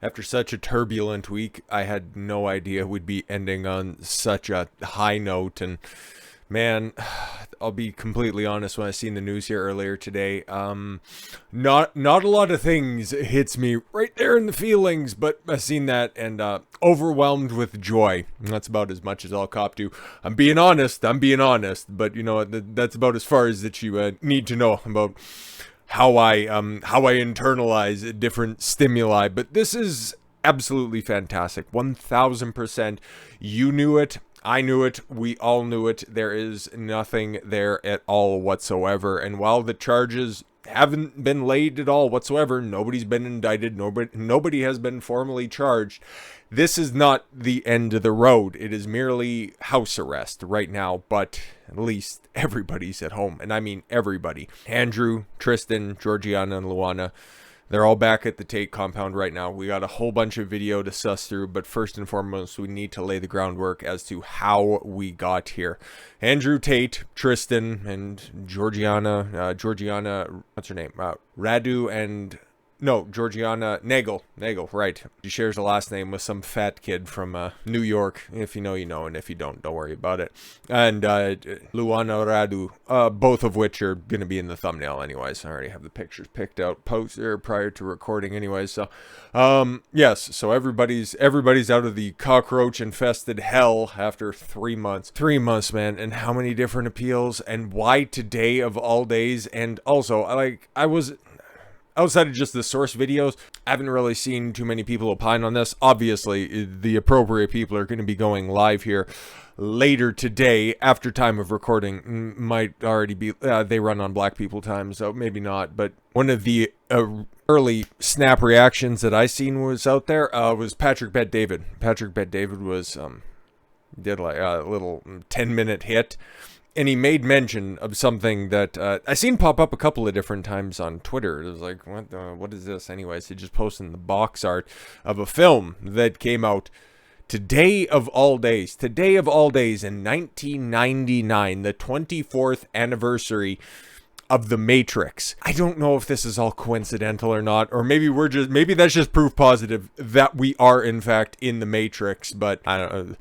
After such a turbulent week, I had no idea we'd be ending on such a high note. And man, I'll be completely honest. When I seen the news here earlier today, not a lot of things hits me right there in the feelings, but I seen that and overwhelmed with joy. And that's about as much as I'll cop to. I'm being honest, but you know that's about as far as that you need to know about how I internalize different stimuli. But this is absolutely fantastic. 1000%. You knew it. I knew it. We all knew it. There is nothing there at all whatsoever. And while the charges haven't been laid at all whatsoever, nobody's been indicted, nobody has been formally charged, this is not the end of the road. It is merely house arrest right now, but at least everybody's at home. And I mean everybody. Andrew, Tristan, Georgiana, and Luana, they're all back at the Tate compound right now. We got a whole bunch of video to suss through, but first and foremost, we need to lay the groundwork as to how we got here. Andrew Tate, Tristan, and Georgiana, what's her name? Radu and... No, Georgiana, Naghel, right. She shares a last name with some fat kid from New York. If you know, you know, and if you don't worry about it. And Luana, Radu, both of which are going to be in the thumbnail anyways. I already have the pictures picked out prior to recording anyways. So, yes, so everybody's out of the cockroach-infested hell after 3 months. 3 months, man, and how many different appeals, and why today of all days. And also, I was... Outside of just the source videos, I haven't really seen too many people opine on this. Obviously, the appropriate people are going to be going live here later today after time of recording. Might already be, they run on black people time, so maybe not. But one of the early snap reactions that I seen was out there was Patrick Bet David. Patrick Bet David was, did like a little 10-minute hit. And he made mention of something that I seen pop up a couple of different times on Twitter. It was like, what is this? Anyways, he just posted the box art of a film that came out today of all days in 1999, the 24th anniversary of The Matrix. I don't know if this is all coincidental or not, or maybe that's just proof positive that we are in fact in The Matrix, but I don't know.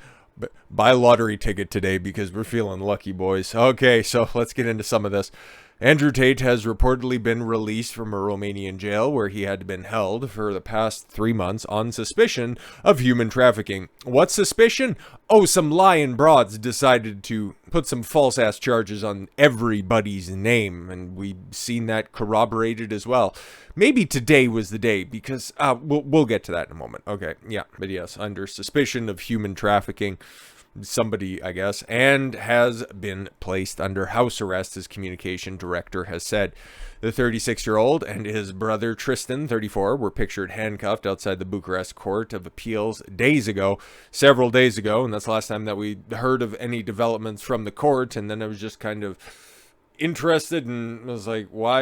Buy a lottery ticket today because we're feeling lucky, boys. Okay, so let's get into some of this. Andrew Tate has reportedly been released from a Romanian jail where he had been held for the past 3 months on suspicion of human trafficking. What suspicion? Oh, some lying broads decided to put some false-ass charges on everybody's name, and we've seen that corroborated as well. Maybe today was the day, because we'll get to that in a moment. Okay, yeah, but yes, under suspicion of human trafficking, somebody, I guess, and has been placed under house arrest, his communication director has said. The 36-year-old and his brother Tristan, 34, were pictured handcuffed outside the Bucharest Court of Appeals several days ago, and that's the last time that we heard of any developments from the court. And then I was just kind of interested and was like, why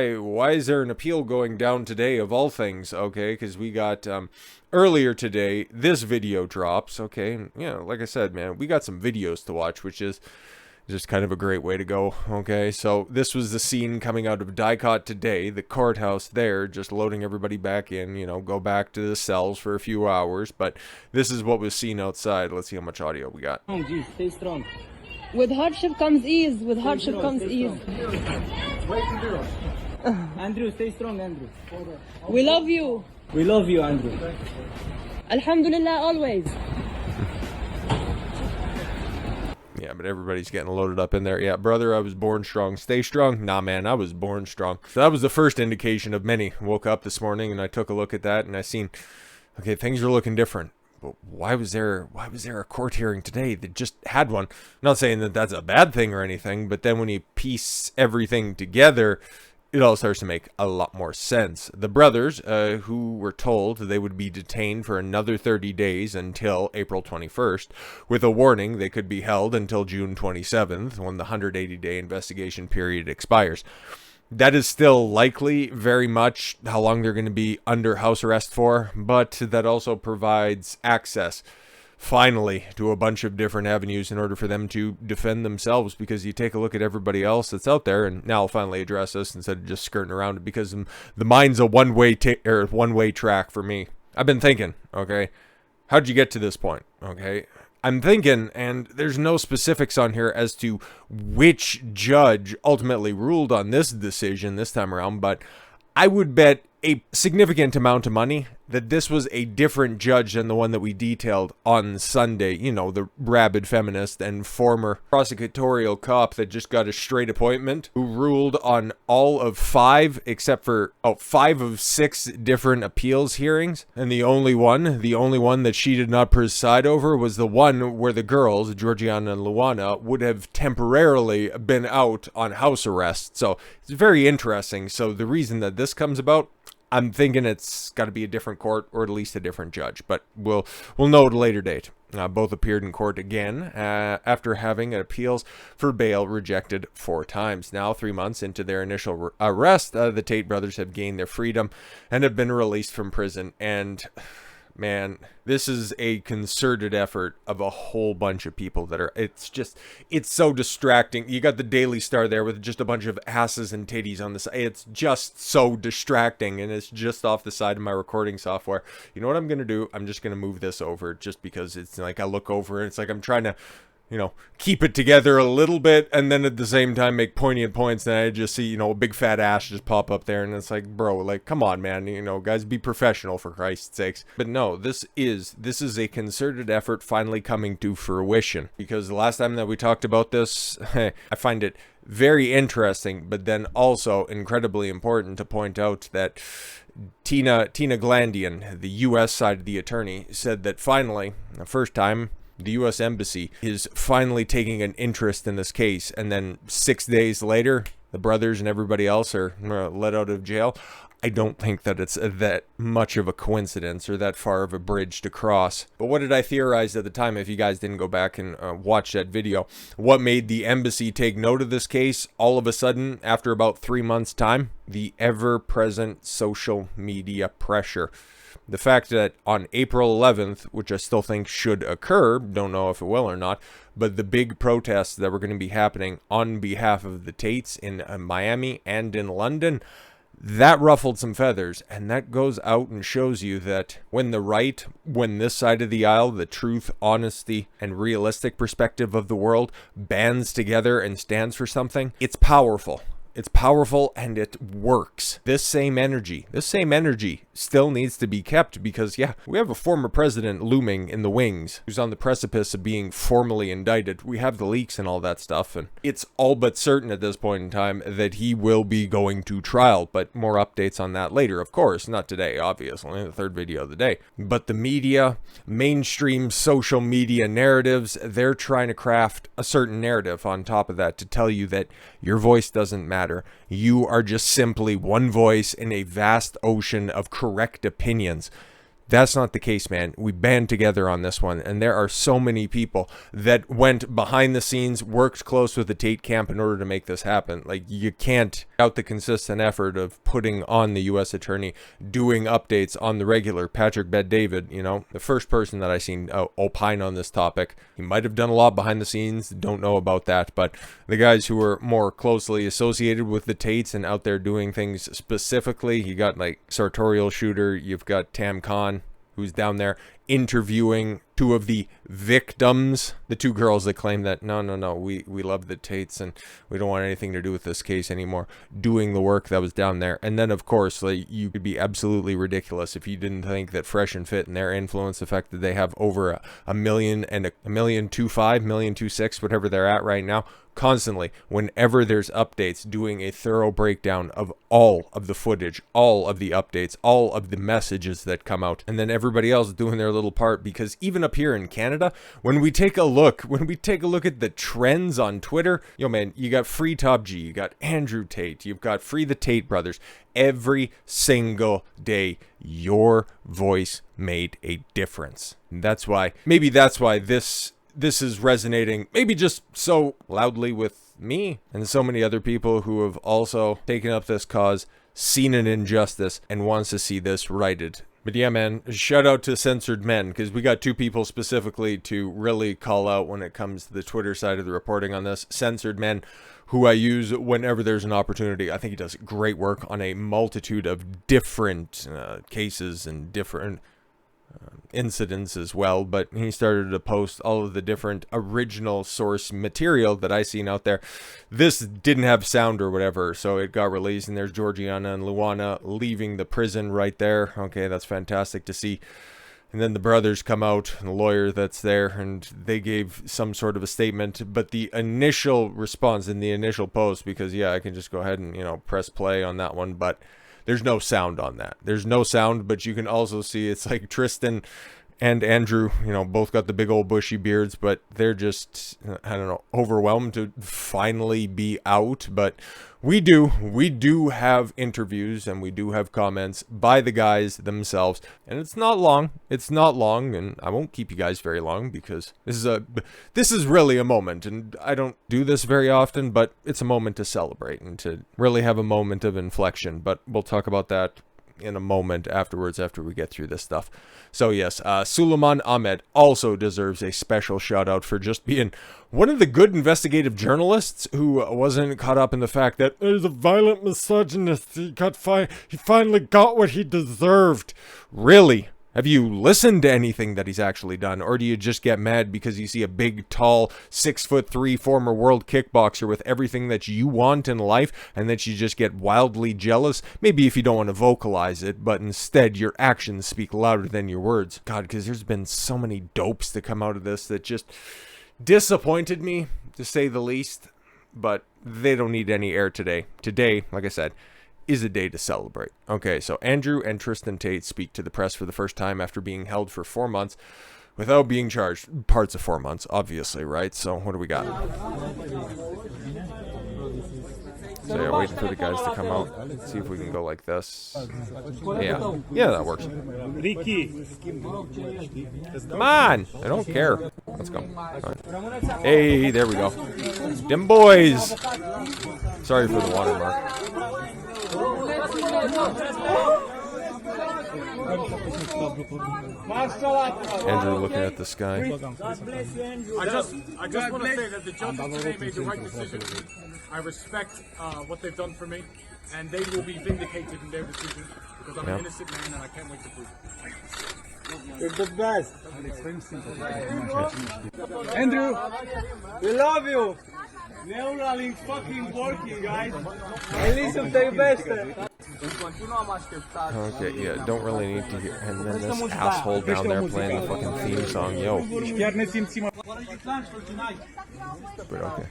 is there an appeal going down today of all things? Okay, because we got earlier today this video drops. Okay, and, you know, like I said, man, we got some videos to watch, which is just kind of a great way to go. Okay, so this was the scene coming out of Dicot today, the courthouse there, just loading everybody back in, you know, go back to the cells for a few hours. But this is what was seen outside. Let's see how much audio we got. Stay strong. With hardship comes ease. With hardship comes ease. Andrew, stay strong, Andrew. We love you. We love you, Andrew. Alhamdulillah, always. Yeah, but everybody's getting loaded up in there. Yeah, brother, I was born strong. Stay strong? Nah, man, I was born strong. So that was the first indication of many. Woke up this morning and I took a look at that and I seen, okay, things are looking different. But why was there a court hearing today that just had one? I'm not saying that that's a bad thing or anything, but then when you piece everything together, it all starts to make a lot more sense. The brothers, who were told they would be detained for another 30 days until April 21st, with a warning they could be held until June 27th, when the 180-day investigation period expires. That is still likely very much how long they're going to be under house arrest for, but that also provides access, finally, to a bunch of different avenues in order for them to defend themselves, because you take a look at everybody else that's out there, and now I'll finally address this instead of just skirting around it, because the mine's a one-way track for me. I've been thinking, okay, how'd you get to this point? Okay, I'm thinking, and there's no specifics on here as to which judge ultimately ruled on this decision this time around, but I would bet a significant amount of money that this was a different judge than the one that we detailed on Sunday. You know, the rabid feminist and former prosecutorial cop that just got a straight appointment, who ruled on all of 5, except for 5 of 6 different appeals hearings. And the only one that she did not preside over was the one where the girls, Georgiana and Luana, would have temporarily been out on house arrest. So it's very interesting. So the reason that this comes about, I'm thinking it's got to be a different court, or at least a different judge, but we'll know at a later date. Both appeared in court again after having appeals for bail rejected 4 times. Now, 3 months into their initial arrest, the Tate brothers have gained their freedom and have been released from prison. And man, this is a concerted effort of a whole bunch of people that are, it's so distracting. You got the Daily Star there with just a bunch of asses and titties on the side. It's just so distracting, and it's just off the side of my recording software. You know what I'm going to do? I'm just going to move this over, just because it's like I look over and it's like I'm trying to, you know, keep it together a little bit, and then at the same time make poignant points, and I just see, you know, a big fat ass just pop up there, and it's like, bro, like, come on, man, you know, guys, be professional, for Christ's sakes. But no, this is a concerted effort finally coming to fruition, because the last time that we talked about this, I find it very interesting, but then also incredibly important to point out that Tina Glandian, the U.S. side of the attorney, said that finally, the first time, the U.S. Embassy is finally taking an interest in this case, and then 6 days later, the brothers and everybody else are let out of jail. I don't think that it's that much of a coincidence or that far of a bridge to cross. But what did I theorize at the time? If you guys didn't go back and watch that video, what made the embassy take note of this case all of a sudden after about 3 months' time? The ever-present social media pressure. The fact that on April 11th, which I still think should occur, don't know if it will or not, but the big protests that were going to be happening on behalf of the Tates in Miami and in London, that ruffled some feathers. And that goes out and shows you that when the right, when this side of the aisle, the truth, honesty, and realistic perspective of the world bands together and stands for something, it's powerful. It's powerful, and it works. This same energy still needs to be kept, because, yeah, we have a former president looming in the wings who's on the precipice of being formally indicted. We have the leaks and all that stuff, and it's all but certain at this point in time that he will be going to trial. But more updates on that later, of course. Not today, obviously, the third video of the day. But the media, mainstream social media narratives, they're trying to craft a certain narrative on top of that to tell you that your voice doesn't matter. You are just simply one voice in a vast ocean of correct opinions. That's not the case, man. We band together on this one, and there are so many people that went behind the scenes, worked close with the Tate camp in order to make this happen. Like, you can't doubt the consistent effort of putting on the U.S. attorney, doing updates on the regular. Patrick Bet-David, you know, the first person that I seen opine on this topic. He might have done a lot behind the scenes, don't know about that, but the guys who were more closely associated with the Tates and out there doing things specifically, you got like sartorial shooter, you've got Tam Khan, who's down there interviewing 2 of the victims, the 2 girls that claim that, no, we love the Tates and we don't want anything to do with this case anymore, doing the work that was down there. And then, of course, like, you could be absolutely ridiculous if you didn't think that Fresh and Fit and their influence, the fact that they have over a million and a 1,000,025, 1,000,026, whatever they're at right now, constantly, whenever there's updates, doing a thorough breakdown of all of the footage, all of the updates, all of the messages that come out, and then everybody else doing their little part. Because even up here in Canada, when we take a look at the trends on Twitter, yo man, you got Free Top G, you got Andrew Tate, you've got Free the Tate brothers. Every single day, your voice made a difference. And maybe that's why this is resonating maybe just so loudly with me and so many other people who have also taken up this cause, seen an injustice, and wants to see this righted. But yeah, man, shout out to Censored Men, because we got 2 people specifically to really call out when it comes to the Twitter side of the reporting on this. Censored Men, who I use whenever there's an opportunity. I think he does great work on a multitude of different cases and different incidents as well, but he started to post all of the different original source material that I seen out there. This didn't have sound or whatever, so it got released, and there's Georgiana and Luana leaving the prison right there. Okay, that's fantastic to see. And then the brothers come out, and the lawyer that's there, and they gave some sort of a statement. But the initial response in the initial post, because yeah, I can just go ahead and, you know, press play on that one, but there's no sound on that. There's no sound, but you can also see it's like Tristan and Andrew, you know, both got the big old bushy beards, but they're just, I don't know, overwhelmed to finally be out. But we do have interviews, and we do have comments by the guys themselves, and it's not long, and I won't keep you guys very long, because this is really a moment, and I don't do this very often, but it's a moment to celebrate and to really have a moment of inflection. But we'll talk about that in a moment afterwards, after we get through this stuff. So yes, Suleiman Ahmed also deserves a special shout out for just being one of the good investigative journalists who wasn't caught up in the fact that there's a violent misogynist. He finally got what he deserved. Really? Have you listened to anything that he's actually done, or do you just get mad because you see a big, tall, 6'3" former world kickboxer with everything that you want in life, and that you just get wildly jealous? Maybe if you don't want to vocalize it, but instead your actions speak louder than your words. God, because there's been so many dopes that come out of this that just disappointed me, to say the least. But they don't need any air today. Today, like I said, is a day to celebrate. Okay, so Andrew and Tristan Tate speak to the press for the first time after being held for 4 months without being charged. Parts of 4 months, obviously, right? So what do we got? So yeah, waiting for the guys to come out. Let's see if we can go like this. Yeah, that works. Come on! I don't care. Let's go. Right. Hey, there we go. Them boys! Sorry for the watermark. Andrew looking at the sky. I just want to say that the judges today made the right decision. I respect what they've done for me, and they will be vindicated in their decision, because I'm an innocent man and I can't wait to prove it. You're the best. Andrew, we love you. Neural is fucking working, guys. At least you take best. Okay, yeah, don't really need to hear. And then this asshole down there playing the fucking theme song, yo. But okay.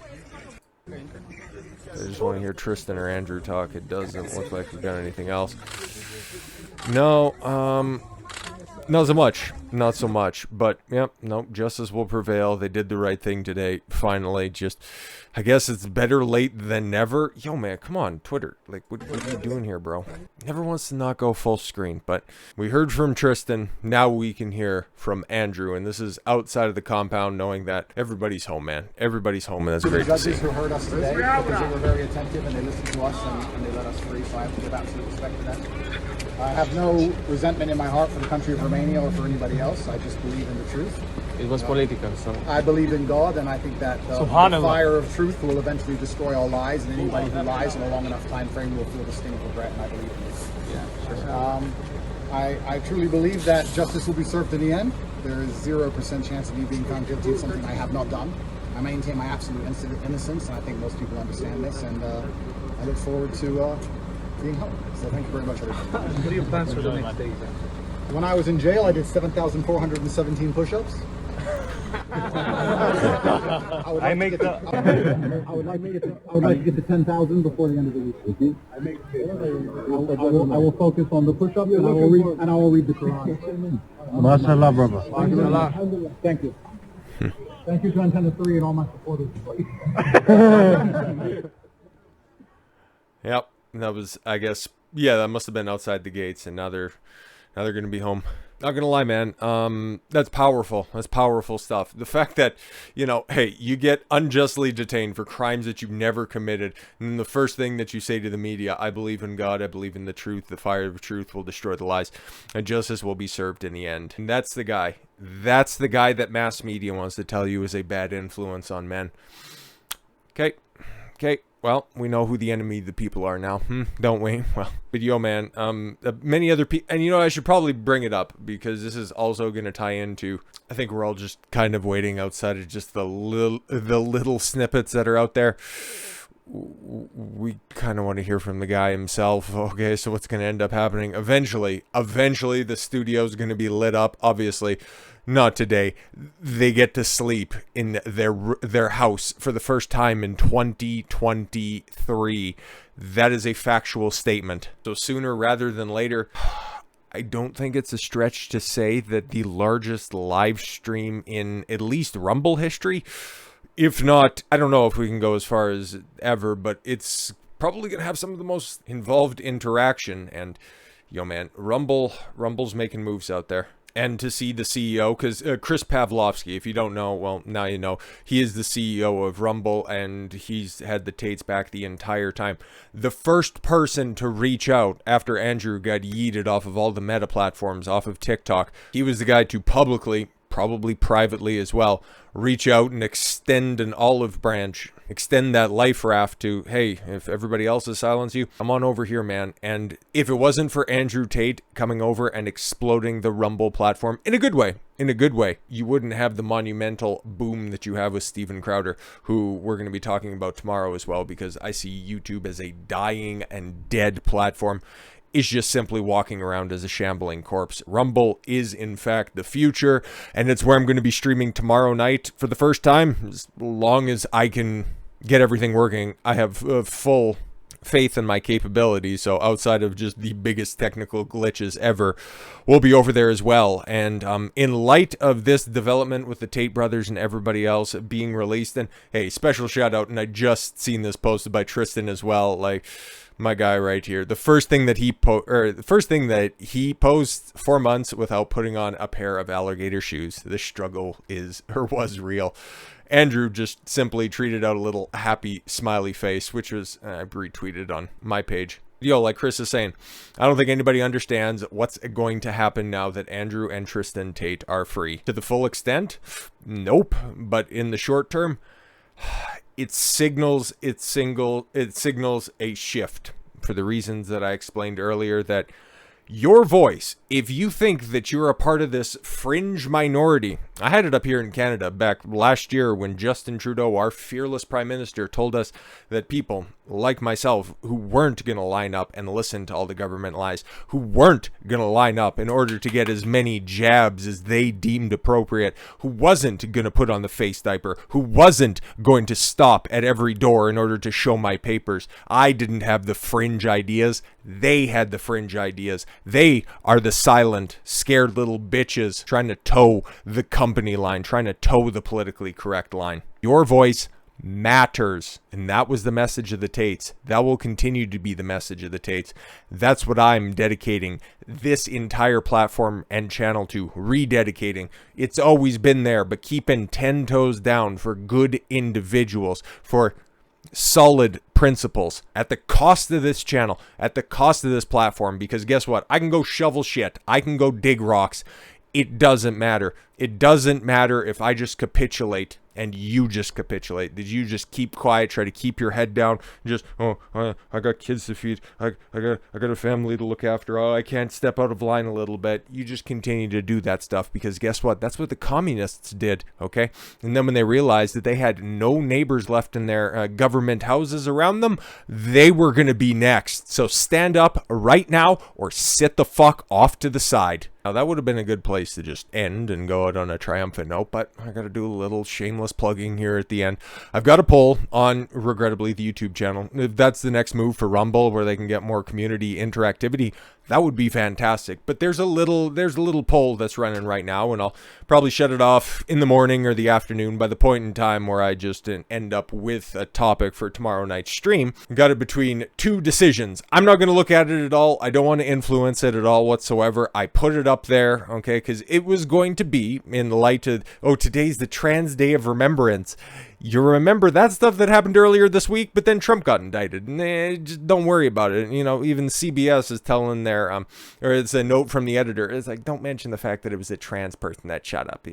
I just want to hear Tristan or Andrew talk. It doesn't look like we've got anything else. No, not so much. Not so much. But, yep, nope, justice will prevail. They did the right thing today. Finally, just, I guess it's better late than never. Yo, man, come on, Twitter. Like, what are you doing here, bro? Never wants to not go full screen. But we heard from Tristan. Now we can hear from Andrew. And this is outside of the compound, knowing that everybody's home, man. Everybody's home, and that's great to see. The judges who heard us today, because they were very attentive and they listened to us and they let us free, so I have to give absolute respect to them. I have no resentment in my heart for the country of Romania or for anybody else. I just believe in the truth. It was political, so... I believe in God, and I think that the fire of truth will eventually destroy all lies, and anybody who lies in a long enough time frame will feel the sting of regret, and I believe in this. Yeah, sure. I truly believe that justice will be served in the end. There is 0% chance of me being found guilty of something I have not done. I maintain my absolute innocence, and I think most people understand this, and I look forward to being home. So thank you very much, everybody. What are your plans for the next days? When I was in jail, I did 7,417 push-ups. I would like to get to 10,000 before the end of the week. I will focus on the push-ups, and I will read the Quran. MashaAllah, brother. Thank you. Thank you to Antenna 3 and all my supporters. Yep, that was, I guess, yeah, that must have been outside the gates, and now they're gonna be home. Not gonna lie, man, that's powerful. That's powerful stuff. The fact that, you know, hey, you get unjustly detained for crimes that you've never committed, and then the first thing that you say to the media, I believe in God, I believe in the truth, the fire of truth will destroy the lies, and justice will be served in the end. And that's the guy that mass media wants to tell you is a bad influence on men. Okay. Well, we know who the enemy of the people are now, don't we? Well, but yo, man, many other people, and I should probably bring it up because this is also going to tie into, I think we're all just kind of waiting outside of just the little snippets that are out there. We kind of want to hear from the guy himself. Okay, so what's going to end up happening? Eventually, the studio's going to be lit up, obviously. Not today. They get to sleep in their house for the first time in 2023. That is a factual statement. So sooner rather than later, I don't think it's a stretch to say that the largest live stream in at least Rumble history, if not, I don't know if we can go as far as ever, but it's probably going to have some of the most involved interaction. And, yo, man, Rumble's making moves out there. And to see the CEO, because Chris Pavlovsky, if you don't know, well, now you know, he is the CEO of Rumble, and he's had the Tates back the entire time. The first person to reach out after Andrew got yeeted off of all the meta platforms, off of TikTok, he was the guy to publicly, probably privately as well, reach out and extend an olive branch, extend that life raft to, hey, if everybody else has silenced you, I'm on over here, man. And if it wasn't for Andrew Tate coming over and exploding the Rumble platform in a good way, you wouldn't have the monumental boom that you have with Steven Crowder, who we're going to be talking about tomorrow as well, because I see YouTube as a dying and dead platform. Is just simply walking around as a shambling corpse. Rumble is, in fact, the future, and it's where I'm going to be streaming tomorrow night for the first time, as long as I can get everything working. I have full faith in my capabilities, so outside of just the biggest technical glitches ever, we'll be over there as well. And in light of this development with the Tate brothers and everybody else being released, and hey, special shout out, and I just seen this posted by Tristan as well, like, my guy right here, the first thing that he posts 4 months without putting on a pair of alligator shoes. The struggle was real. Andrew just simply tweeted out a little happy smiley face, which was retweeted on my page. Yo, like Chris is saying, I don't think anybody understands what's going to happen now that Andrew and Tristan Tate are free. To the full extent, nope. But in the short term, it signals a shift for the reasons that I explained earlier, that your voice, if you think that you're a part of this fringe minority, I had it up here in Canada back last year when Justin Trudeau, our fearless prime minister, told us that people like myself who weren't going to line up and listen to all the government lies, who weren't going to line up in order to get as many jabs as they deemed appropriate, who wasn't going to put on the face diaper, who wasn't going to stop at every door in order to show my papers. I didn't have the fringe ideas. They had the fringe ideas. They are the silent, scared little bitches trying to toe the company line, trying to toe the politically correct line. Your voice matters, and that was the message of the Tates. That will continue to be the message of the Tates. That's what I'm dedicating this entire platform and channel to, rededicating. It's always been there, but keeping 10 toes down for good individuals, for solid principles, at the cost of this channel, at the cost of this platform. Because guess what? I can go shovel shit, I can go dig rocks. It doesn't matter. It doesn't matter if I just capitulate and you just capitulate. Did you just keep quiet, try to keep your head down, just, oh, I got kids to feed, I got a family to look after, oh, I can't step out of line a little bit. You just continue to do that stuff, because guess what? That's what the communists did, okay? And then when they realized that they had no neighbors left in their government houses around them, they were going to be next. So stand up right now or sit the fuck off to the side. Now, that would have been a good place to just end and go out on a triumphant note, but I got to do a little shameless plugging here at the end. I've got a poll on, regrettably, the YouTube channel. If that's the next move for Rumble, where they can get more community interactivity, that would be fantastic. But there's a little poll that's running right now, and I'll probably shut it off in the morning or the afternoon by the point in time where I just end up with a topic for tomorrow night's stream. Got it between two decisions. I'm not going to look at it at all. I don't want to influence it at all whatsoever. I put it up up there, okay, because it was going to be in light of, oh, today's the Trans Day of Remembrance. You remember that stuff that happened earlier this week, but then Trump got indicted. Just don't worry about it. You know, even CBS is telling their, or it's a note from the editor. It's like, don't mention the fact that it was a trans person that shut up.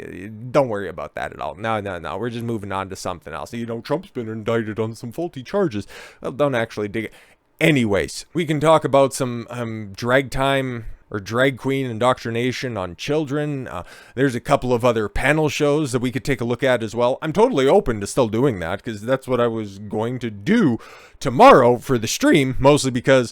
Don't worry about that at all. No. We're just moving on to something else. You know, Trump's been indicted on some faulty charges. Well, don't actually dig it. Anyways, we can talk about some drag time or drag queen indoctrination on children. There's a couple of other panel shows that we could take a look at as well. I'm totally open to still doing that because that's what I was going to do tomorrow for the stream, mostly because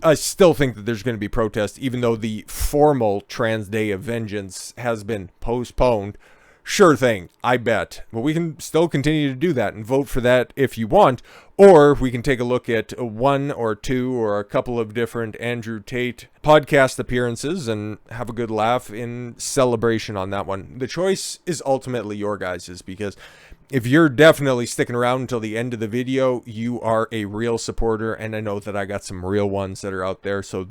I still think that there's going to be protests, even though the formal Trans Day of Vengeance has been postponed. Sure thing, I bet. But we can still continue to do that and vote for that if you want. Or we can take a look at one or two or a couple of different Andrew Tate podcast appearances and have a good laugh in celebration on that one. The choice is ultimately your guys's, because if you're definitely sticking around until the end of the video, you are a real supporter, and I know that I got some real ones that are out there. So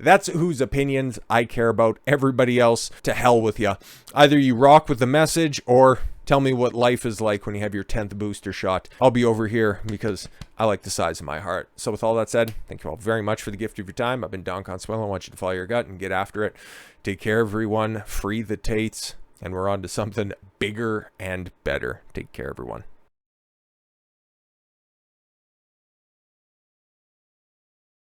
that's whose opinions I care about. Everybody else, to hell with you. Either you rock with the message or tell me what life is like when you have your 10th booster shot. I'll be over here because I like the size of my heart. So with all that said, thank you all very much for the gift of your time. I've been Don Consuelo. I want you to follow your gut and get after it. Take care, everyone. Free the Tates. And we're on to something bigger and better. Take care, everyone.